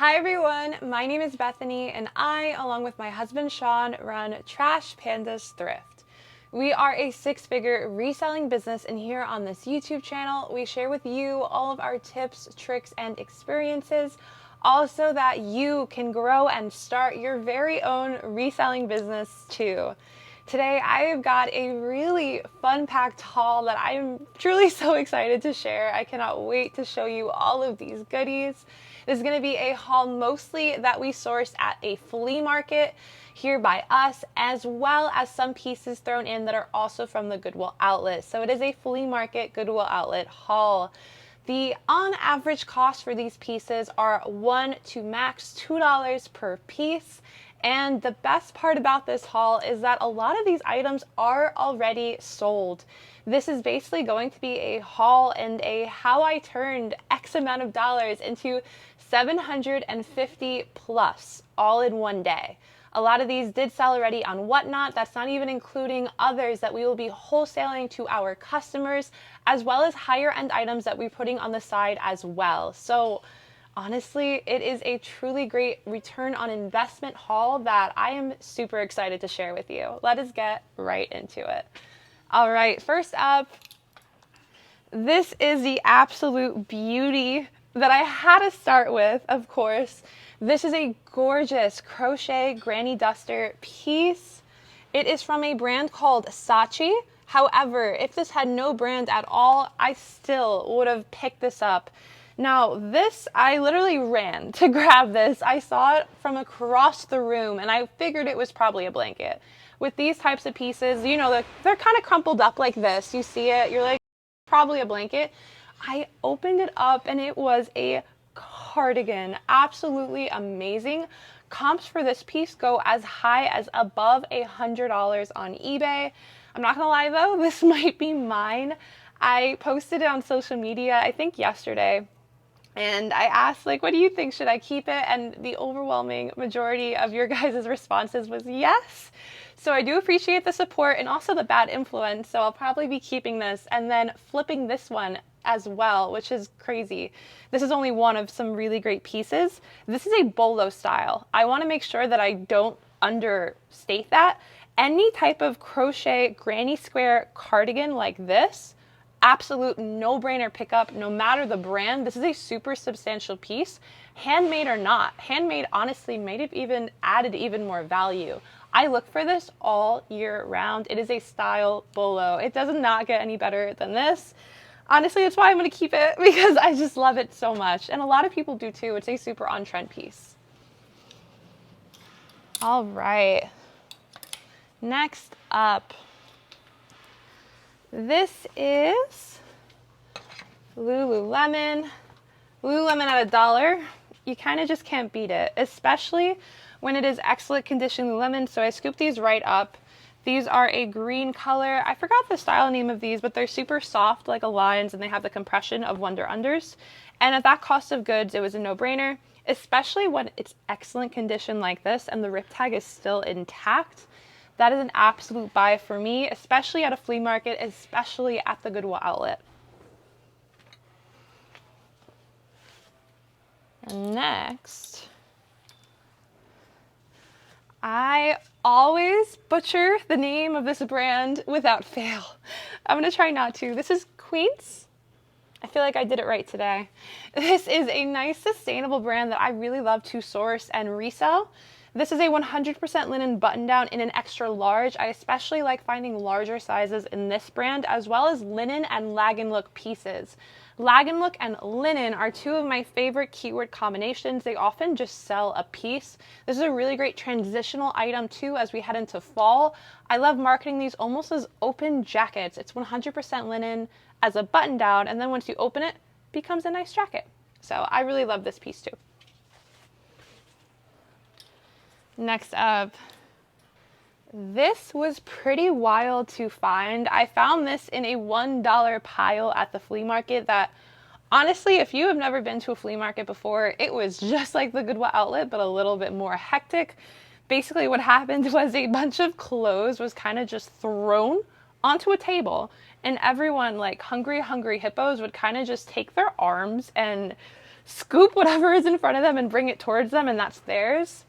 Hi everyone, my name is Bethany and I, along with my husband Sean, run Trash Pandas Thrift. We are a six-figure reselling business, and here on this YouTube channel, we share with you all of our tips, tricks, and experiences, also that you can grow and start your very own reselling business too. Today, I have got a really fun-packed haul that I am truly so excited to share. I cannot wait to show you all of these goodies. This is going to be a haul mostly that we sourced at a flea market here by us, as well as some pieces thrown in that are also from the Goodwill outlet. So it is a flea market Goodwill outlet haul. The on average cost for these pieces are $1 to max $2 per piece. And the best part about this haul is that a lot of these items are already sold. This is basically going to be a haul and a how I turned X amount of dollars into 750 plus all in one day. A lot of these did sell already on Whatnot. That's not even including others that we will be wholesaling to our customers, as well as higher end items that we're putting on the side as well. So honestly, it is a truly great return on investment haul that I am super excited to share with you. Let us get right into it. All right, first up, this is the absolute beauty that I had to start with, of course. This is a gorgeous crochet granny duster piece. It is from a brand called Sachi. However, if this had no brand at all, I still would have picked this up. Now this, I literally ran to grab this. I saw it from across the room and I figured it was probably a blanket. With these types of pieces, you know, they're kind of crumpled up like this. You see it, you're like, probably a blanket. I opened it up and it was a cardigan. Absolutely amazing. Comps for this piece go as high as above $100 on eBay. I'm not gonna lie though, this might be mine. I posted it on social media, I think yesterday. And I asked, like, what do you think? Should I keep it? And the overwhelming majority of your guys' responses was yes. So I do appreciate the support and also the bad influence. So I'll probably be keeping this and then flipping this one as well, which is crazy. This is only one of some really great pieces. This is a bolo style. I want to make sure that I don't understate that. Any type of crochet granny square cardigan like this, absolute no-brainer pickup, no matter the brand. This is a super substantial piece, handmade or not. Handmade honestly might have even added even more value. I look for this all year round. It is a style bolo. It does not get any better than this. Honestly, that's why I'm going to keep it, because I just love it so much. And a lot of people do too. It's a super on-trend piece. All right. Next up, this is Lululemon. Lululemon at $1. You kind of just can't beat it, especially when it is excellent condition Lululemon. So I scooped these right up. These are a green color. I forgot the style name of these, but they're super soft like Aligns, and they have the compression of Wonder Unders. And at that cost of goods, it was a no-brainer, especially when it's excellent condition like this and the rip tag is still intact. That is an absolute buy for me, especially at a flea market, especially at the Goodwill outlet. And next, I always butcher the name of this brand without fail. I'm gonna try not to. This is Queens. I feel like I did it right today. This is a nice sustainable brand that I really love to source and resell. This is a 100% linen button down in an extra large. I especially like finding larger sizes in this brand, as well as linen and lag and look pieces. Lag and look and linen are two of my favorite keyword combinations. They often just sell a piece. This is a really great transitional item too as we head into fall. I love marketing these almost as open jackets. It's 100% linen as a button down, and then once you open it, it becomes a nice jacket. So I really love this piece too. Next up, this was pretty wild to find. I found this in a $1 pile at the flea market that, honestly, if you have never been to a flea market before, it was just like the Goodwill outlet, but a little bit more hectic. Basically what happened was a bunch of clothes was kind of just thrown onto a table, and everyone, like hungry hippos, would kind of just take their arms and scoop whatever is in front of them and bring it towards them, and that's theirs.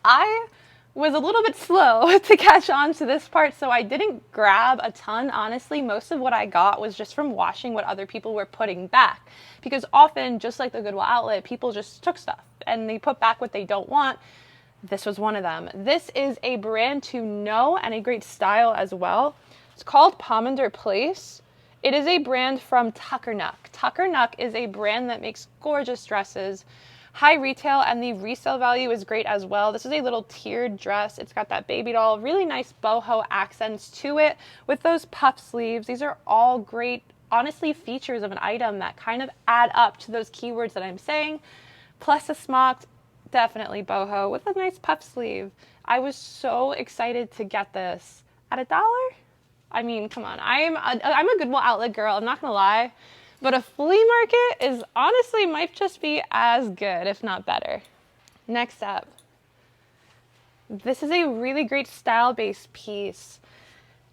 I was a little bit slow to catch on to this part, so I didn't grab a ton. Honestly, most of what I got was just from washing what other people were putting back, because often, just like the Goodwill outlet, people just took stuff and they put back what they don't want. This was one of them. This is a brand to know and a great style as well. It's called Pomander Place. It is a brand from Tuckernuck. Tuckernuck is a brand that makes gorgeous dresses, high retail, and the resale value is great as well. This is a little tiered dress. It's got that baby doll, really nice boho accents to it with those puff sleeves. These are all great, honestly, features of an item that kind of add up to those keywords that I'm saying. Plus a smocked, definitely boho with a nice puff sleeve. I was so excited to get this at $1. I mean, come on, I'm a Goodwill outlet girl, I'm not gonna lie, but a flea market is honestly might just be as good, if not better. Next up, this is a really great style-based piece.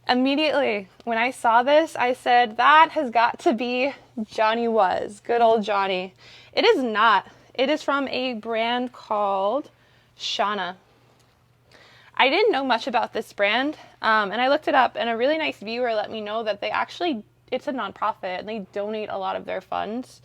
Immediately, when I saw this, I said, that has got to be Johnny Was, good old Johnny. It is not. It is from a brand called Shauna. I didn't know much about this brand, and I looked it up, and a really nice viewer let me know that it's a nonprofit, and they donate a lot of their funds.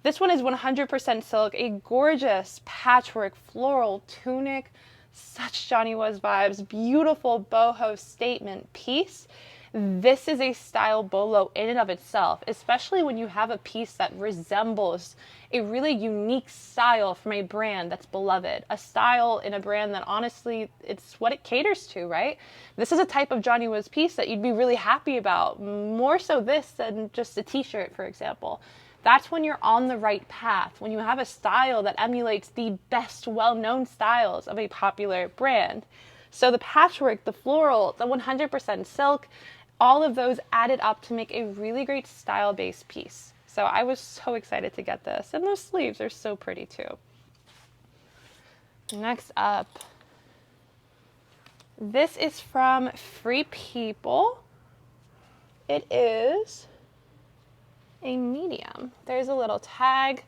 This one is 100% silk, a gorgeous patchwork floral tunic, such Johnny Was vibes, beautiful boho statement piece. This is a style bolo in and of itself, especially when you have a piece that resembles a really unique style from a brand that's beloved, a style in a brand that honestly, it's what it caters to, right? This is a type of Johnny Was piece that you'd be really happy about, more so this than just a t-shirt, for example. That's when you're on the right path, when you have a style that emulates the best well-known styles of a popular brand. So the patchwork, the floral, the 100% silk, all of those added up to make a really great style-based piece. So I was so excited to get this. And those sleeves are so pretty too. Next up, this is from Free People. It is a medium. There's a little tag.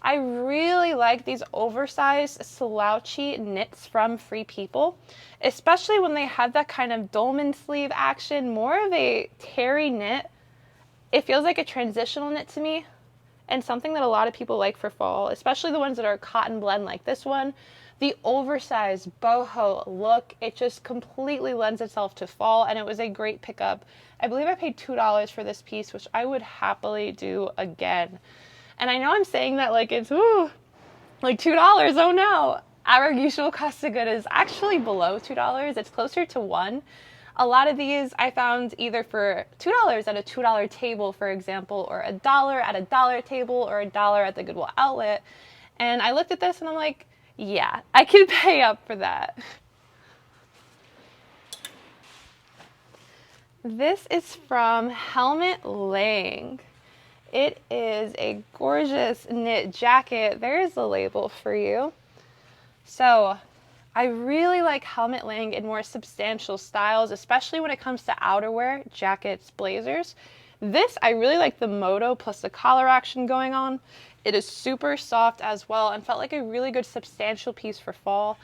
I really like these oversized slouchy knits from Free People, especially when they have that kind of dolman sleeve action, more of a terry knit. It feels like a transitional knit to me, and something that a lot of people like for fall, especially the ones that are cotton blend like this one. The oversized boho look, it just completely lends itself to fall, and it was a great pickup. I believe I paid $2 for this piece, which I would happily do again. And I know I'm saying that like it's, like $2, oh no. Our usual cost of good is actually below $2. It's closer to $1. A lot of these I found either for $2 at a $2 table, for example, or $1 at a dollar table, or $1 at the Goodwill outlet. And I looked at this and I'm like, yeah, I can pay up for that. This is from Helmet Lang. It is a gorgeous knit jacket. There's the label for you. So I really like Helmet Lang in more substantial styles, especially when it comes to outerwear, jackets, blazers. This, I really like the moto plus the collar action going on. It is super soft as well and felt like a really good substantial piece for fall.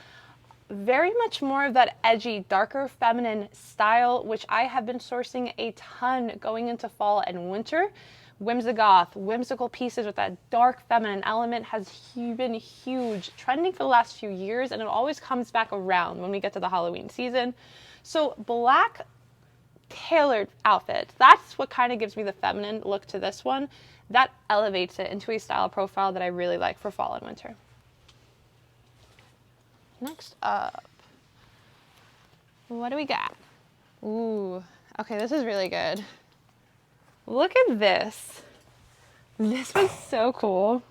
Very much more of that edgy, darker feminine style, which I have been sourcing a ton going into fall and winter. Whimsigoth, whimsical pieces with that dark feminine element has been huge, trending for the last few years, and it always comes back around when we get to the Halloween season. So black tailored outfits, that's what kind of gives me the feminine look to this one. That elevates it into a style profile that I really like for fall and winter. Next up, what do we got? Ooh, okay, this is really good. Look at this. This was so cool.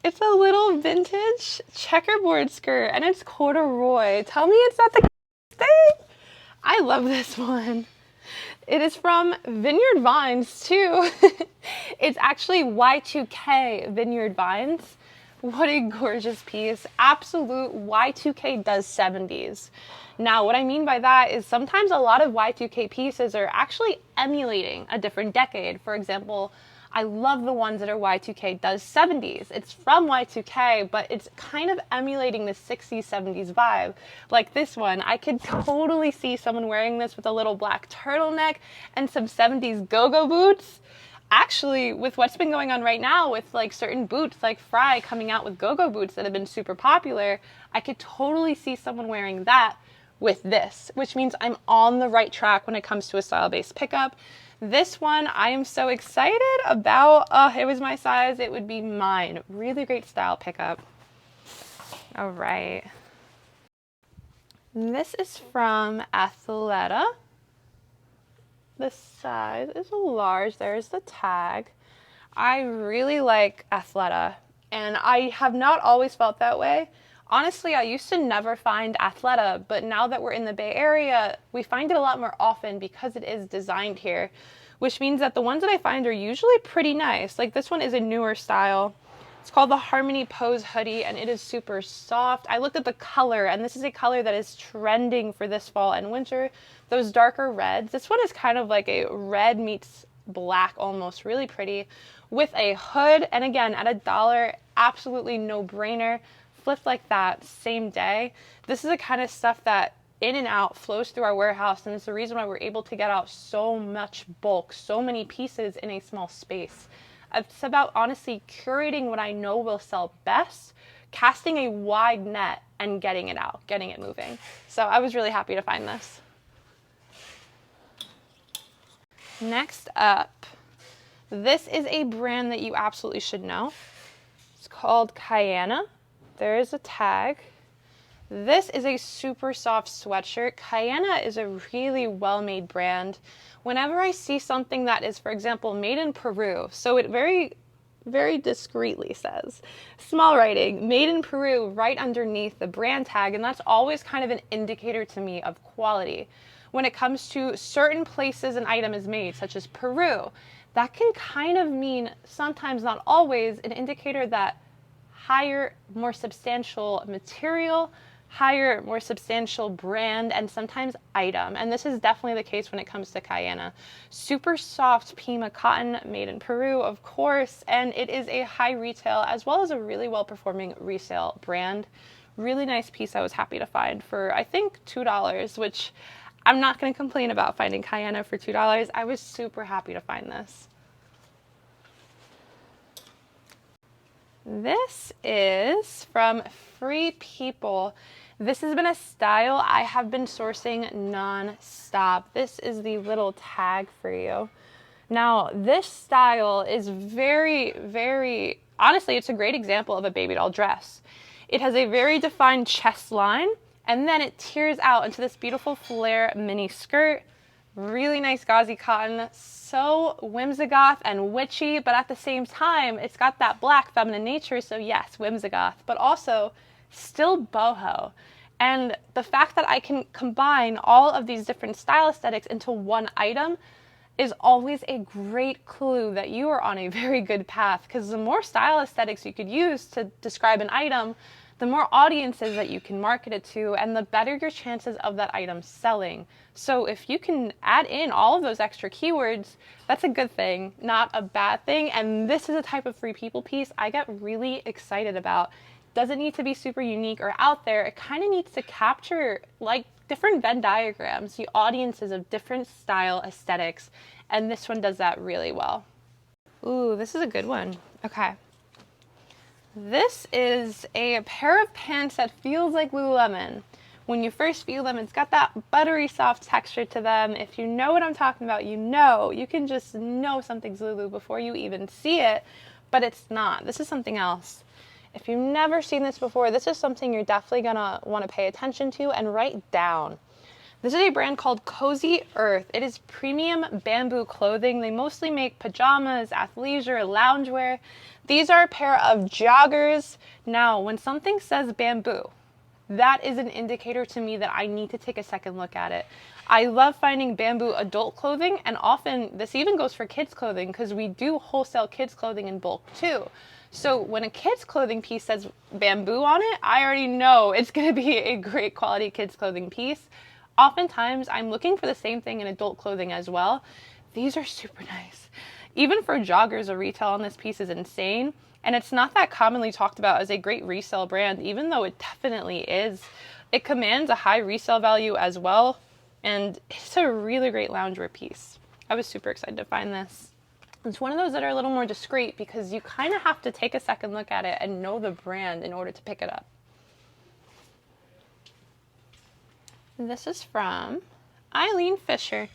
It's a little vintage checkerboard skirt and it's corduroy. Tell me it's not the thing. I love this one. It is from Vineyard Vines too. It's actually Y2K Vineyard Vines. What a gorgeous piece. Absolute Y2K does 70s. Now, what I mean by that is sometimes a lot of Y2K pieces are actually emulating a different decade. For example, I love the ones that are Y2K does 70s. It's from Y2K, but it's kind of emulating the 60s, 70s vibe. Like this one, I could totally see someone wearing this with a little black turtleneck and some 70s go-go boots. Actually, with what's been going on right now with like certain boots, like Fry coming out with go-go boots that have been super popular, I could totally see someone wearing that with this, which means I'm on the right track when it comes to a style-based pickup. This one I am so excited about. It was my size, it would be mine. Really great style pickup. All right. This is from Athleta. The size is a large. There's the tag. I really like Athleta, and I have not always felt that way. Honestly, I used to never find Athleta, but now that we're in the Bay Area, we find it a lot more often because it is designed here, which means that the ones that I find are usually pretty nice. Like this one is a newer style. It's called the Harmony Pose Hoodie, and it is super soft. I looked at the color, and this is a color that is trending for this fall and winter. Those darker reds. This one is kind of like a red meets black almost, really pretty, with a hood. And again, at $1, absolutely no brainer. Flipped like that same day. This is the kind of stuff that in and out flows through our warehouse, and it's the reason why we're able to get out so much bulk, so many pieces in a small space. It's about honestly curating what I know will sell best, casting a wide net and getting it out, getting it moving. So I was really happy to find this. Next up, this is a brand that you absolutely should know. It's called Kayana. There is a tag. This is a super soft sweatshirt. Kayana is a really well-made brand. Whenever I see something that is, for example, made in Peru, so it very, very discreetly says, small writing, made in Peru right underneath the brand tag, and that's always kind of an indicator to me of quality. When it comes to certain places an item is made, such as Peru, that can kind of mean, sometimes not always, an indicator that higher, more substantial material, higher, more substantial brand, and sometimes item. And this is definitely the case when it comes to Kayana. Super soft Pima cotton, made in Peru, of course, and it is a high retail as well as a really well-performing resale brand. Really nice piece I was happy to find for, I think, $2, which I'm not going to complain about finding Kayana for $2. I was super happy to find this. This is from Free People. This has been a style I have been sourcing non-stop. This is the little tag for you. Now, this style is very, very, honestly, it's a great example of a baby doll dress. It has a very defined chest line, and then it tears out into this beautiful flare mini skirt. Really nice gauzy cotton, so whimsigoth and witchy, but at the same time, it's got that black feminine nature, so yes, whimsigoth, but also still boho. And the fact that I can combine all of these different style aesthetics into one item is always a great clue that you are on a very good path, because the more style aesthetics you could use to describe an item, the more audiences that you can market it to, and the better your chances of that item selling. So if you can add in all of those extra keywords, that's a good thing, not a bad thing. And this is a type of Free People piece I get really excited about. Doesn't need to be super unique or out there. It kind of needs to capture like different Venn diagrams, the audiences of different style aesthetics. And this one does that really well. Ooh, this is a good one. Okay. This is a pair of pants that feels like Lululemon. When you first feel them, it's got that buttery soft texture to them. If you know what I'm talking about, you know. You can just know something's Lulu before you even see it, but it's not. This is something else. If you've never seen this before, this is something you're definitely gonna want to pay attention to and write down. This is a brand called Cozy Earth. It is premium bamboo clothing. They mostly make pajamas, athleisure, loungewear. These are a pair of joggers. Now, when something says bamboo, that is an indicator to me that I need to take a second look at it. I love finding bamboo adult clothing, and often this even goes for kids clothing because we do wholesale kids clothing in bulk too. So when a kids clothing piece says bamboo on it, I already know it's going to be a great quality kids clothing piece. Oftentimes I'm looking for the same thing in adult clothing as well. These are super nice. Even for joggers, the retail on this piece is insane. And it's not that commonly talked about as a great resale brand, even though it definitely is. It commands a high resale value as well. And it's a really great loungewear piece. I was super excited to find this. It's one of those that are a little more discreet because you kind of have to take a second look at it and know the brand in order to pick it up. This is from Eileen Fisher.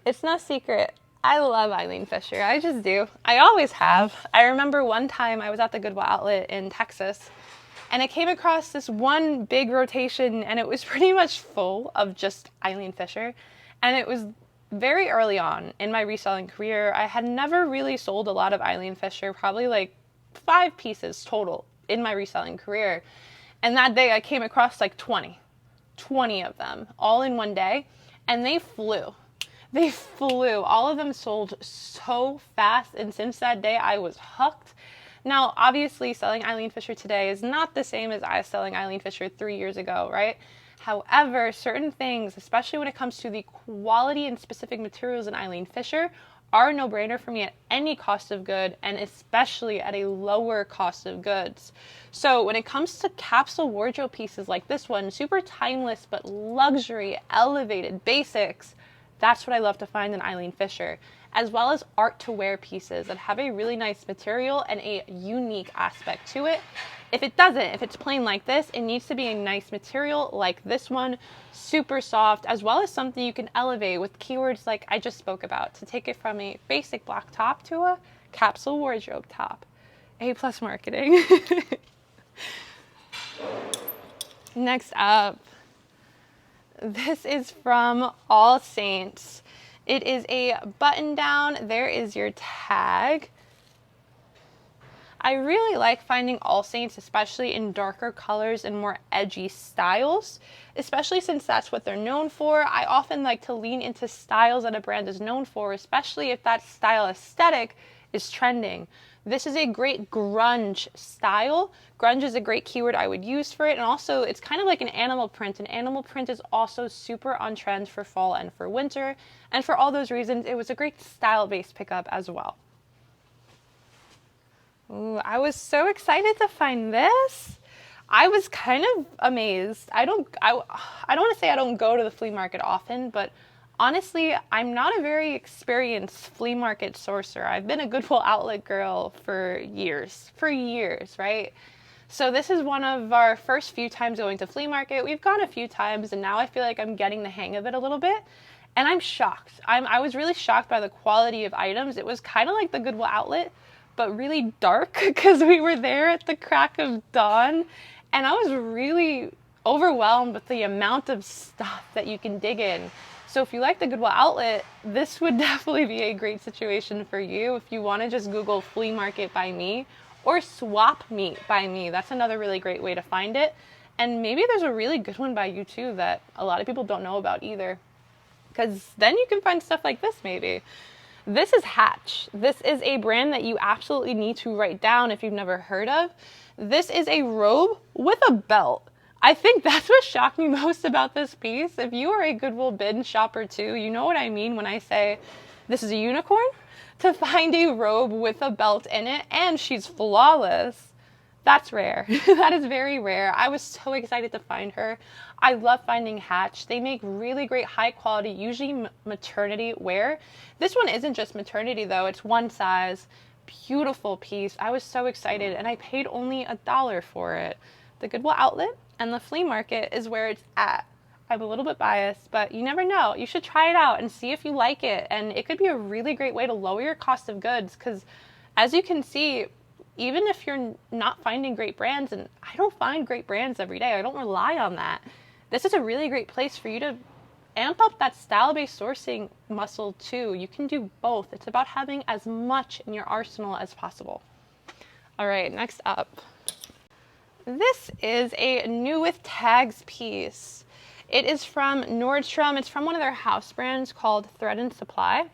It's no secret, I love Eileen Fisher. I just do. I always have. I remember one time I was at the Goodwill outlet in Texas and I came across this one big rotation and it was pretty much full of just Eileen Fisher. And it was very early on in my reselling career. I had never really sold a lot of Eileen Fisher, probably like 5 pieces total in my reselling career. And that day I came across like 20 of them all in one day, and they flew. They flew. All of them sold so fast, and since that day I was hooked. Now, obviously, selling Eileen Fisher today is not the same as I was selling Eileen Fisher 3 years ago, right? However, certain things, especially when it comes to the quality and specific materials in Eileen Fisher, are a no-brainer for me at any cost of good, and especially at a lower cost of goods. So when it comes to capsule wardrobe pieces like this one, super timeless but luxury, elevated basics, that's what I love to find in Eileen Fisher, as well as art to wear pieces that have a really nice material and a unique aspect to it. If it doesn't, if it's plain like this, it needs to be a nice material like this one, super soft, as well as something you can elevate with keywords like I just spoke about to take it from a basic black top to a capsule wardrobe top. A+ marketing. Next up, this is from AllSaints. It is a button down. There is your tag. I really like finding AllSaints, especially in darker colors and more edgy styles, especially since that's what they're known for. I often like to lean into styles that a brand is known for, especially if that style aesthetic is trending. This is a great grunge style. Grunge is a great keyword I would use for it, and also it's kind of like an animal print, and animal print is also super on trend for fall and for winter, and for all those reasons, it was a great style-based pickup as well. Ooh, I was so excited to find this. I was kind of amazed. I don't want to say I don't go to the flea market often, but honestly, I'm not a very experienced flea market sourcer. I've been a Goodwill outlet girl for years, right? So this is one of our first few times going to flea market. We've gone a few times, and now I feel like I'm getting the hang of it a little bit. And I'm shocked. I was really shocked by the quality of items. It was kind of like the Goodwill outlet, but really dark because we were there at the crack of dawn. And I was really overwhelmed with the amount of stuff that you can dig in. So if you like the Goodwill outlet, this would definitely be a great situation for you if you want to just Google flea market by me or swap meet by me. That's another really great way to find it. And maybe there's a really good one by you too that a lot of people don't know about either, because then you can find stuff like this maybe. This is Hatch. This is a brand that you absolutely need to write down if you've never heard of. This is a robe with a belt. I think that's what shocked me most about this piece. If you are a Goodwill bin shopper too, you know what I mean when I say this is a unicorn. To find a robe with a belt in it, and she's flawless, that's rare. That is very rare. I was so excited to find her. I love finding Hatch. They make really great high quality, usually maternity wear. This one isn't just maternity though, it's one size. Beautiful piece. I was so excited, and I paid only $1 for it. The Goodwill outlet and the flea market is where it's at. I'm a little bit biased, but you never know. You should try it out and see if you like it. And it could be a really great way to lower your cost of goods, because as you can see, even if you're not finding great brands, and I don't find great brands every day, I don't rely on that, this is a really great place for you to amp up that style-based sourcing muscle too. You can do both. It's about having as much in your arsenal as possible. All right, next up. This is a new with tags piece. It is from Nordstrom. It's from one of their house brands called Thread and Supply.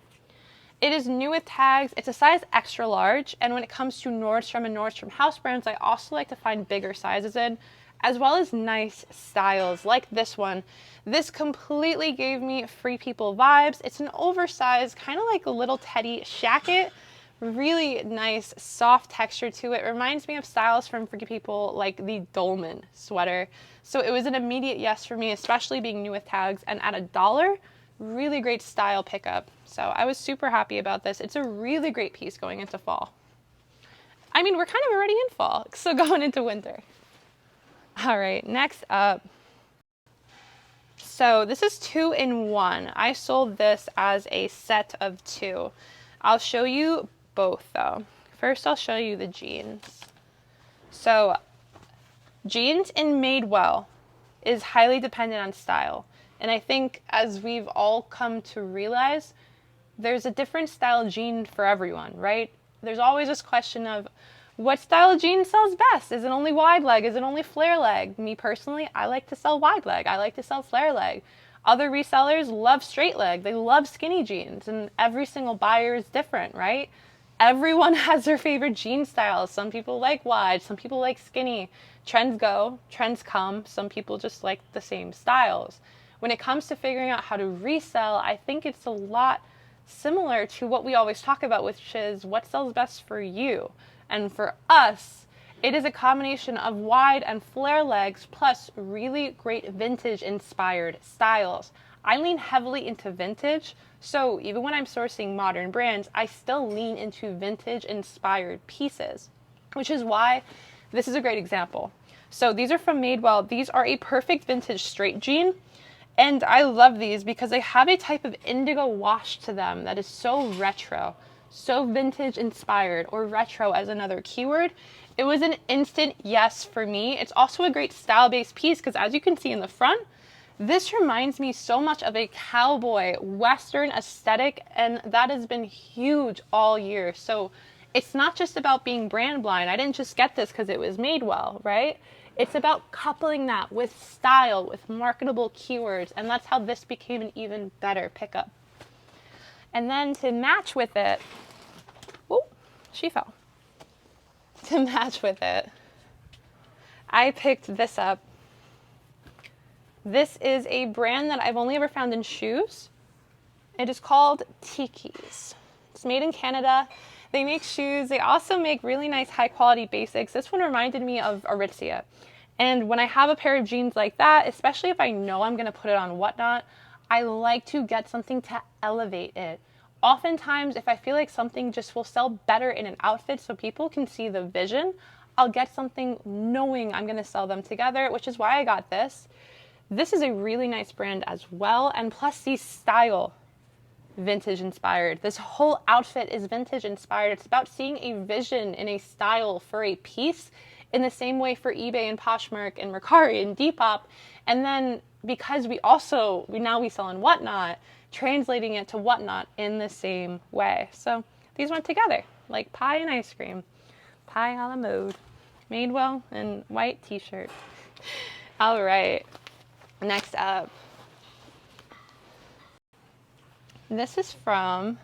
It is new with tags. It's a size extra large. And when it comes to Nordstrom and Nordstrom house brands, I also like to find bigger sizes in. as well as nice styles like this one. This completely gave me Free People vibes. It's an oversized, kind of like a little teddy shacket. Really nice, soft texture to it. Reminds me of styles from Free People like the Dolman sweater. So it was an immediate yes for me, especially being new with tags, and at $1, really great style pickup. So I was super happy about this. It's a really great piece going into fall. I mean, we're kind of already in fall, so going into winter. All right, next up. So this is 2-in-1. I sold this as a set of 2. I'll show you both though. First, I'll show you the jeans. So jeans in Madewell is highly dependent on style. And I think as we've all come to realize, there's a different style jean for everyone, right? There's always this question of what style of jean sells best? Is it only wide leg? Is it only flare leg? Me personally, I like to sell wide leg. I like to sell flare leg. Other resellers love straight leg. They love skinny jeans, and every single buyer is different, right? Everyone has their favorite jean styles. Some people like wide, some people like skinny. Trends go, trends come. Some people just like the same styles. When it comes to figuring out how to resell, I think it's a lot similar to what we always talk about, which is what sells best for you. And for us, it is a combination of wide and flare legs plus really great vintage inspired styles. I lean heavily into vintage, so even when I'm sourcing modern brands, I still lean into vintage inspired pieces, which is why this is a great example. So these are from Madewell. These are a perfect vintage straight jean. And I love these because they have a type of indigo wash to them that is so retro, so vintage inspired, or retro as another keyword. It was an instant yes for me. It's also a great style-based piece because as you can see in the front, this reminds me so much of a cowboy Western aesthetic, and that has been huge all year. So it's not just about being brand blind. I didn't just get this because it was Madewell, right? It's about coupling that with style, with marketable keywords, and that's how this became an even better pickup. And then to match with it, oh, she fell. To match with it, I picked this up. This is a brand that I've only ever found in shoes. It is called Tiki's. It's made in Canada. They make shoes. They also make really nice high quality basics. This one reminded me of Aritzia. And when I have a pair of jeans like that, especially if I know I'm going to put it on whatnot, I like to get something to elevate it. Oftentimes, if I feel like something just will sell better in an outfit so people can see the vision, I'll get something knowing I'm going to sell them together, which is why I got this. This is a really nice brand as well, and plus the style, vintage inspired. This whole outfit is vintage inspired. It's about seeing a vision in a style for a piece in the same way for eBay and Poshmark and Mercari and Depop. And then because we now sell on Whatnot, translating it to Whatnot in the same way. So these went together like pie and ice cream. Pie a la mode. Madewell and white t-shirt. All right, next up. This is from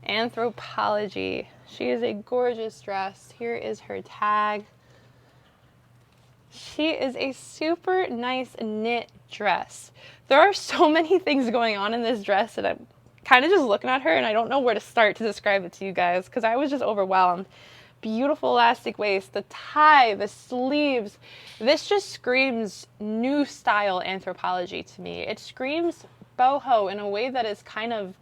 Anthropologie. She is a gorgeous dress. Here is her tag. She is a super nice knit dress. There are so many things going on in this dress that I'm kind of just looking at her and I don't know where to start to describe it to you guys because I was just overwhelmed. Beautiful elastic waist, the tie, the sleeves. This just screams new style Anthropologie to me. It screams boho in a way that is kind of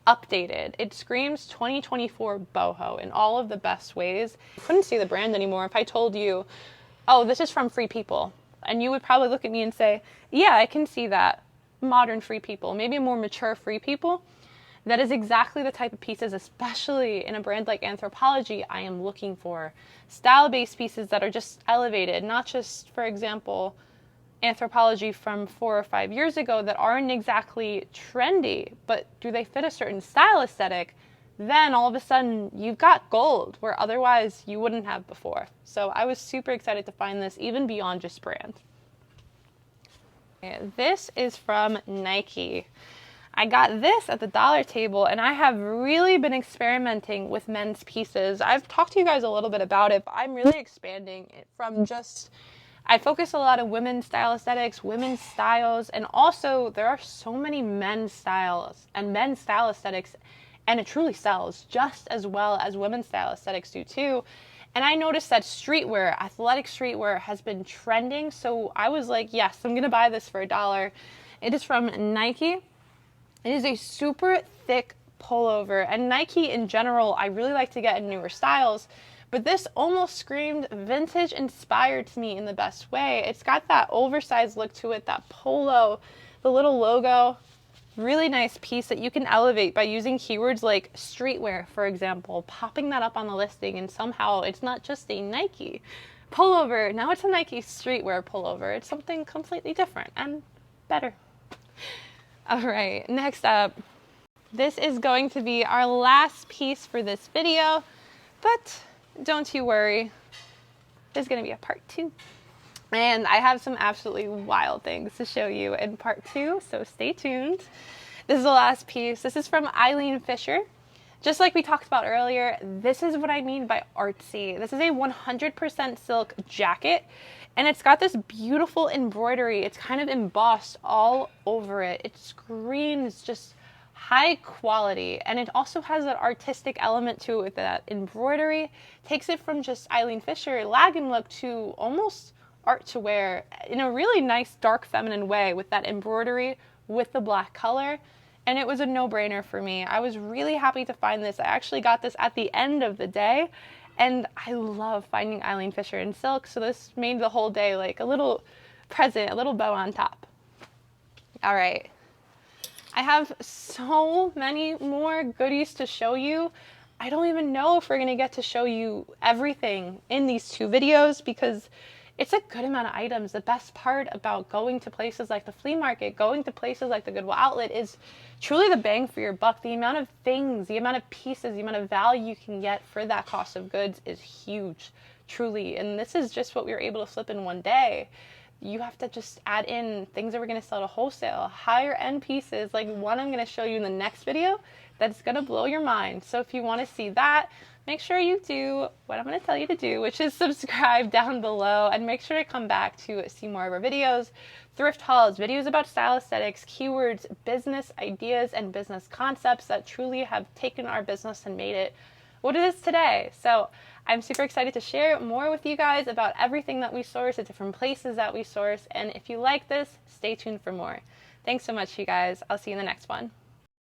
updated. It screams 2024 boho in all of the best ways. I couldn't see the brand anymore if I told you, oh, this is from Free People. And you would probably look at me and say, yeah, I can see that. Modern Free People, maybe a more mature Free People. That is exactly the type of pieces, especially in a brand like Anthropologie, I am looking for. Style-based pieces that are just elevated, not just, for example, Anthropologie from 4 or 5 years ago that aren't exactly trendy, but do they fit a certain style aesthetic? Then all of a sudden you've got gold where otherwise you wouldn't have before. So I was super excited to find this even beyond just brand. This is from Nike. I got this at the dollar table and I have really been experimenting with men's pieces. I've talked to you guys a little bit about it, but I'm really expanding it from just I focus a lot on women's style aesthetics, women's styles, and also there are so many men's styles and men's style aesthetics, and it truly sells just as well as women's style aesthetics do too. And I noticed that streetwear, athletic streetwear, has been trending, so I was like, yes, I'm gonna buy this for $1. It is from Nike. It is a super thick pullover, and Nike in general, I really like to get in newer styles, but this almost screamed vintage inspired to me in the best way. It's got that oversized look to it, that polo, the little logo, really nice piece that you can elevate by using keywords like streetwear, for example, popping that up on the listing, and somehow it's not just a Nike pullover, now it's a Nike streetwear pullover. It's something completely different and better. All right, next up, this is going to be our last piece for this video, but don't you worry, there's going to be a part 2. And I have some absolutely wild things to show you in part 2, so stay tuned. This is the last piece. This is from Eileen Fisher. Just like we talked about earlier, this is what I mean by artsy. This is a 100% silk jacket, and it's got this beautiful embroidery. It's kind of embossed all over it. It screams just high quality, and it also has that artistic element to it with that embroidery. Takes it from just Eileen Fisher lagging look to almost art to wear in a really nice dark feminine way with that embroidery with the black color, and it was a no-brainer for me. I was really happy to find this. I actually got this at the end of the day, and I love finding Eileen Fisher in silk, so this made the whole day like a little present, a little bow on top. All right. I have so many more goodies to show you. I don't even know if we're going to get to show you everything in these 2 videos because it's a good amount of items. The best part about going to places like the flea market, going to places like the Goodwill outlet is truly the bang for your buck. The amount of things, the amount of pieces, the amount of value you can get for that cost of goods is huge, truly. And this is just what we were able to flip in one day. You have to just add in things that we're going to sell to wholesale, higher end pieces like one I'm going to show you in the next video that's going to blow your mind. So if you want to see that, make sure you do what I'm going to tell you to do, which is subscribe down below, and make sure to come back to see more of our videos, thrift hauls, videos about style aesthetics, keywords, business ideas, and business concepts that truly have taken our business and made it what it is today. So I'm super excited to share more with you guys about everything that we source, the different places that we source, and if you like this, stay tuned for more. Thanks so much, you guys. I'll see you in the next one.